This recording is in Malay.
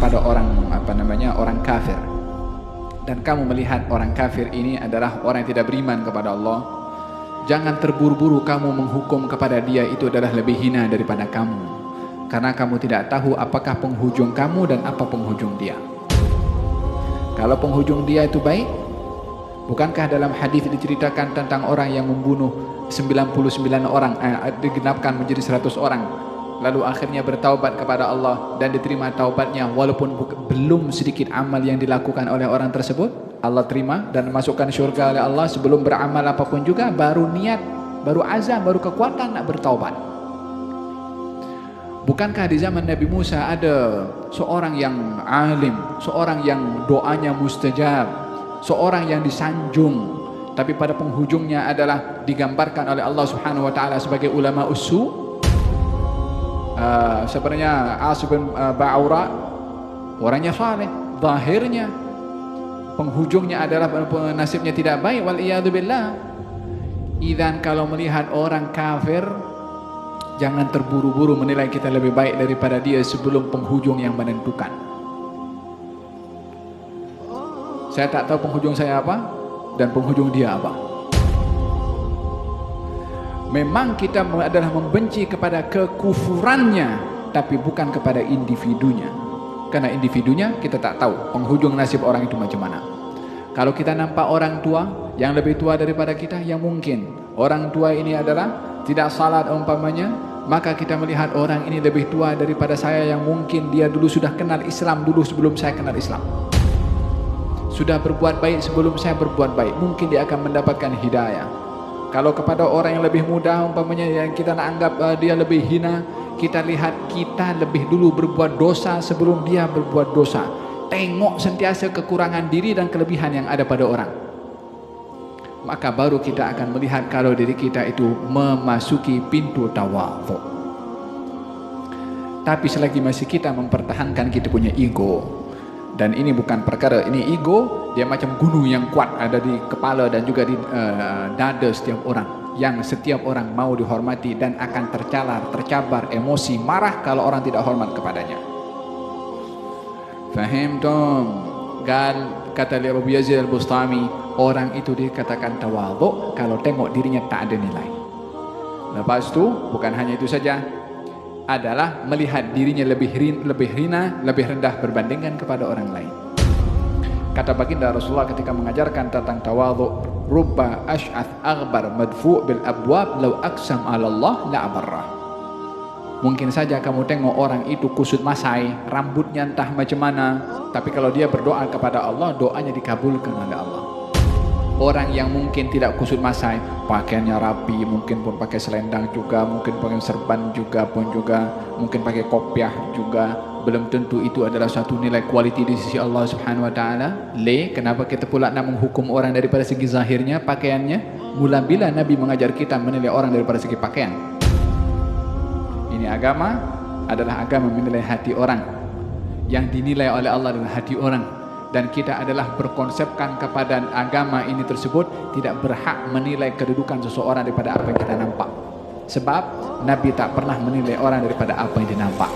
ada orang orang kafir, dan kamu melihat orang kafir ini adalah orang yang tidak beriman kepada Allah, jangan terburu-buru kamu menghukum kepada dia itu adalah lebih hina daripada kamu, karena kamu tidak tahu apakah penghujung kamu dan apa penghujung dia. Kalau penghujung dia itu baik, bukankah dalam hadis diceritakan tentang orang yang membunuh 99 orang, digenapkan menjadi 100 orang, lalu akhirnya bertaubat kepada Allah dan diterima taubatnya, walaupun belum sedikit amal yang dilakukan oleh orang tersebut, Allah terima dan masukkan syurga oleh Allah sebelum beramal apapun juga, baru niat, baru azam, baru kekuatan nak bertaubat. Bukankah di zaman Nabi Musa ada seorang yang alim, seorang yang doanya mustajab, seorang yang disanjung, tapi pada penghujungnya adalah digambarkan oleh Allah Subhanahu wa taala sebagai ulama usu? Sebenarnya As bin Ba'ura orangnya saleh, zahirnya penghujungnya adalah nasibnya tidak baik, wal iyadu billah. Idzan kalau melihat orang kafir, jangan terburu-buru menilai kita lebih baik daripada dia sebelum penghujung yang menentukan. Saya tak tahu penghujung saya apa dan penghujung dia apa. Memang kita adalah membenci kepada kekufurannya, tapi bukan kepada individunya. Karena individunya kita tak tahu penghujung nasib orang itu macam mana. Kalau kita nampak orang tua yang lebih tua daripada kita, yang mungkin orang tua ini adalah tidak salat umpamanya, maka kita melihat orang ini lebih tua daripada saya, yang mungkin dia dulu sudah kenal Islam dulu sebelum saya kenal Islam, sudah berbuat baik sebelum saya berbuat baik, mungkin dia akan mendapatkan hidayah. Kalau kepada orang yang lebih muda umpamanya, yang kita anggap dia lebih hina, kita lihat kita lebih dulu berbuat dosa sebelum dia berbuat dosa. Tengok sentiasa kekurangan diri dan kelebihan yang ada pada orang, maka baru kita akan melihat kalau diri kita itu memasuki pintu tawadhu. Tapi selagi masih kita mempertahankan kita punya ego, dan ini bukan perkara, ini ego, dia macam gunung yang kuat ada di kepala dan juga di dada setiap orang, yang setiap orang mau dihormati dan akan tercabar emosi marah kalau orang tidak hormat kepadanya. Fahim tom? Kata Abu Yazid Al-Bustami, orang itu dikatakan tawadhu kalau tengok dirinya tak ada nilai. Lepas itu bukan hanya itu saja, adalah melihat dirinya lebih hina, lebih rendah berbandingkan kepada orang lain. Kata baginda Rasulullah ketika mengajarkan tentang tawadhu, rubba ash'ath aghbar madfu' bil abwab law aqsam 'ala Allah la abarrah. Mungkin saja kamu tengok orang itu kusut masai, rambutnya entah macam mana, tapi kalau dia berdoa kepada Allah, doanya dikabulkan oleh Allah. Orang yang mungkin tidak kusut masai, pakaiannya rapi, mungkin pun pakai selendang juga, mungkin pakai serban juga, mungkin pakai kopiah juga, belum tentu itu adalah suatu nilai kualiti di sisi Allah Subhanahu wa taala. Kenapa kita pula nak menghukum orang daripada segi zahirnya, pakaiannya? Mula bila Nabi mengajar kita menilai orang daripada segi pakaian? Ini agama adalah agama menilai hati orang. Yang dinilai oleh Allah adalah hati orang. Dan kita adalah berkonsepkan kepada agama ini tersebut tidak berhak menilai kedudukan seseorang daripada apa yang kita nampak. Sebab Nabi tak pernah menilai orang daripada apa yang dia nampak.